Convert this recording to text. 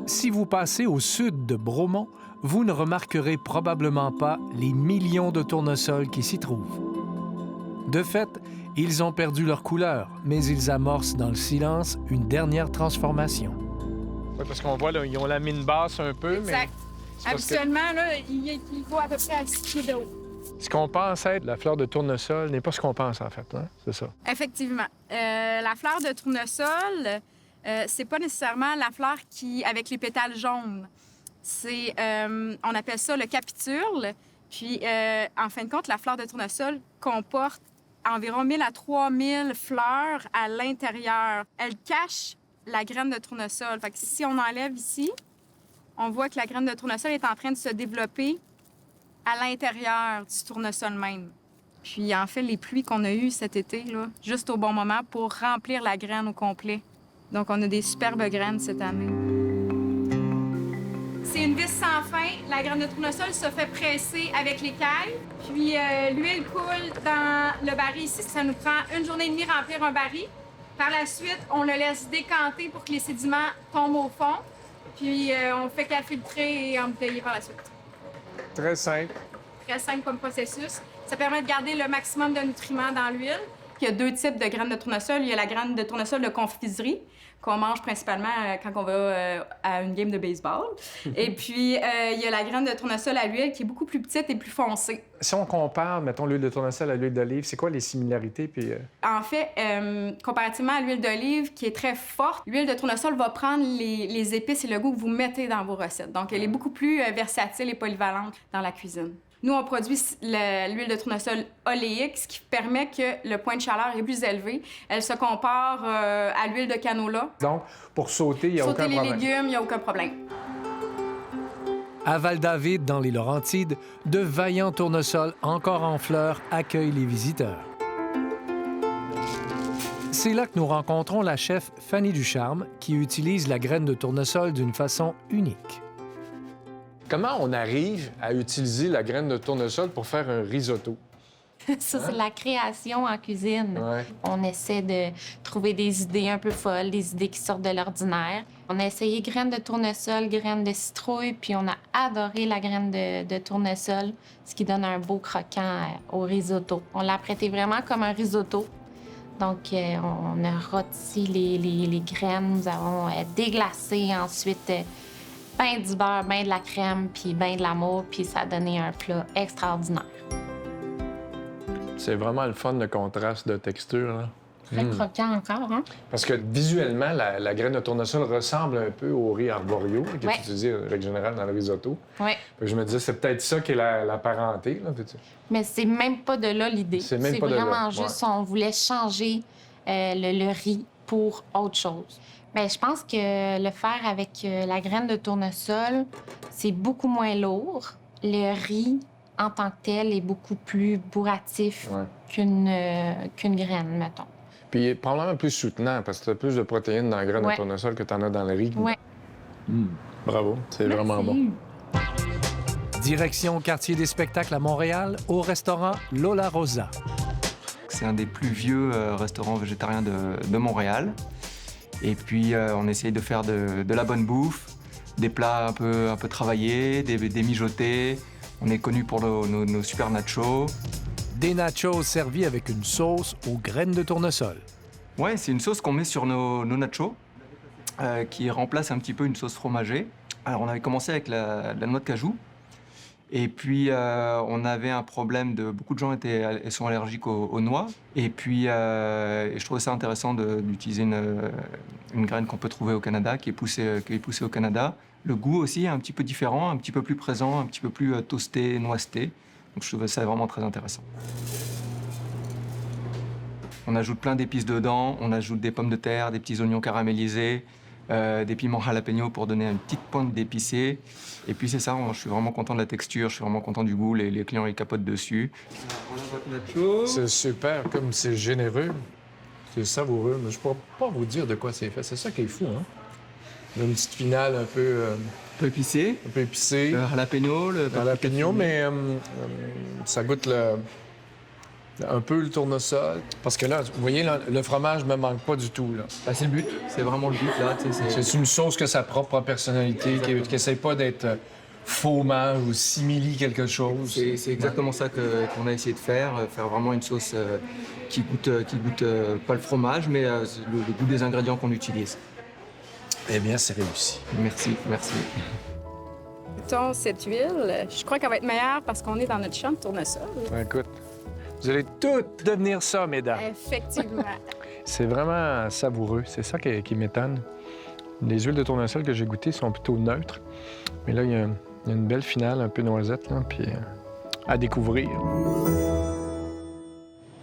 Si vous passez au sud de Bromont, vous ne remarquerez probablement pas les millions de tournesols qui s'y trouvent. De fait, ils ont perdu leur couleur, mais ils amorcent dans le silence une dernière transformation. Oui, parce qu'on voit, là, ils ont la mine basse un peu, Exact. mais... Habituellement, là, il vaut à peu près à 6 pieds de haut. Ce qu'on pense être la fleur de tournesol n'est pas ce qu'on pense, en fait, hein? C'est ça. Effectivement. La fleur de tournesol, c'est pas nécessairement la fleur qui avec les pétales jaunes. C'est, on appelle ça le capitule. Puis, en fin de compte, la fleur de tournesol comporte environ 1000 à 3000 fleurs à l'intérieur. Elle cache la graine de tournesol. Fait que si on enlève ici, on voit que la graine de tournesol est en train de se développer à l'intérieur du tournesol même. Puis, en fait, les pluies qu'on a eues cet été, là, juste au bon moment pour remplir la graine au complet. Donc, on a des superbes graines cette année. C'est une vis sans fin. La graine de tournesol se fait presser avec l'écaille. Puis, l'huile coule dans le baril ici. Ça nous prend 1 journée et demie remplir un baril. Par la suite, on le laisse décanter pour que les sédiments tombent au fond. Puis, on fait qu'à filtrer et embouteiller par la suite. Très simple. Très simple comme processus. Ça permet de garder le maximum de nutriments dans l'huile. Il y a 2 types de graines de tournesol. Il y a la graine de tournesol de confiserie, qu'on mange principalement quand on va à une game de baseball. Et puis, il y a la graine de tournesol à l'huile qui est beaucoup plus petite et plus foncée. Si on compare, mettons, l'huile de tournesol à l'huile d'olive, c'est quoi les similarités? Puis, En fait, comparativement à l'huile d'olive, qui est très forte, l'huile de tournesol va prendre les épices et le goût que vous mettez dans vos recettes. Donc, elle est beaucoup plus versatile et polyvalente dans la cuisine. Nous, on produit l'huile de tournesol oléique, ce qui permet que le point de chaleur est plus élevé. Elle se compare à l'huile de canola. donc, pour sauter, il n'y a aucun Sauter les problème. légumes, il n'y a aucun problème. À Val-David, dans les Laurentides, de vaillants tournesols encore en fleurs accueillent les visiteurs. C'est là que nous rencontrons la chef Fanny Ducharme, qui utilise la graine de tournesol d'une façon unique. Comment on arrive à utiliser la graine de tournesol pour faire un risotto? Ça, c'est la création en cuisine. Ouais. On essaie de trouver des idées un peu folles, des idées qui sortent de l'ordinaire. On a essayé graines de tournesol, graines de citrouille, puis on a adoré la graine de tournesol, ce qui donne un beau croquant au risotto. On l'a apprêté vraiment comme un risotto. Donc, on a rôti les graines, nous avons déglacé ensuite, ben du beurre, ben de la crème, puis ben de l'amour, puis ça a donné un plat extraordinaire. C'est vraiment le fun, le contraste de texture, là. Très croquant encore, hein? Parce que visuellement, la graine de tournesol ressemble un peu au riz arborio, qui Ouais. est utilisé en règle générale dans le risotto. Oui. Fait que je me disais, c'est peut-être ça qui est la parenté, là. Mais c'est même pas de là l'idée. C'est même pas de là, vraiment juste, on voulait changer le riz pour autre chose. Bien, je pense que le faire avec la graine de tournesol, c'est beaucoup moins lourd. Le riz, en tant que tel, est beaucoup plus bourratif Ouais. qu'une graine, mettons. Puis probablement plus soutenant, parce que tu as plus de protéines dans la graine Ouais. de tournesol que tu en as dans le riz. Ouais. Bravo, c'est vraiment bon. Direction Quartier des spectacles à Montréal, au restaurant Lola Rosa. C'est un des plus vieux restaurants végétariens de Montréal. Et puis, on essaye de faire de la bonne bouffe, des plats un peu travaillés, des mijotés. On est connu pour nos super nachos. Des nachos servis avec une sauce aux graines de tournesol. Ouais, c'est une sauce qu'on met sur nos nachos, qui remplace un petit peu une sauce fromagée. Alors, on avait commencé avec la noix de cajou. Et puis, on avait un problème beaucoup de gens sont allergiques aux noix. Et puis, je trouvais ça intéressant d'utiliser une graine qu'on peut trouver au Canada, qui est poussée au Canada. Le goût aussi est un petit peu différent, un petit peu plus présent, un petit peu plus toasté, noiseté. Donc, je trouvais ça vraiment très intéressant. On ajoute plein d'épices dedans. On ajoute des pommes de terre, des petits oignons caramélisés, des piments jalapeno pour donner une petite pointe d'épicé. Et puis c'est ça, je suis vraiment content de la texture, je suis vraiment content du goût, les clients ils capotent dessus. Voilà votre nacho. C'est super, comme c'est généreux. C'est savoureux, mais je pourrais pas vous dire de quoi c'est fait. C'est ça qui est fou, hein? Une petite finale un peu épicé. épicée. Le jalapeno, le Jalapeno, mais ça goûte un peu le tournesol. Parce que là, vous voyez, là, le fromage ne me manque pas du tout. Là. Bah, c'est le but, c'est vraiment le but là. Tu sais, C'est une sauce qui a sa propre personnalité, qui n'essaie pas d'être fromage ou simili quelque chose. c'est exactement ça qu'on a essayé de faire vraiment une sauce qui goûte pas le fromage, mais le goût des ingrédients qu'on utilise. Eh bien, c'est réussi. Merci, merci. Mettons, cette huile, je crois qu'elle va être meilleure parce qu'on est dans notre champ de tournesol. Écoute, vous allez toutes devenir ça, mesdames. Effectivement. C'est vraiment savoureux. C'est ça qui m'étonne. Les huiles de tournesol que j'ai goûtées sont plutôt neutres. Mais là, il y a une belle finale, un peu noisette, là, puis à découvrir.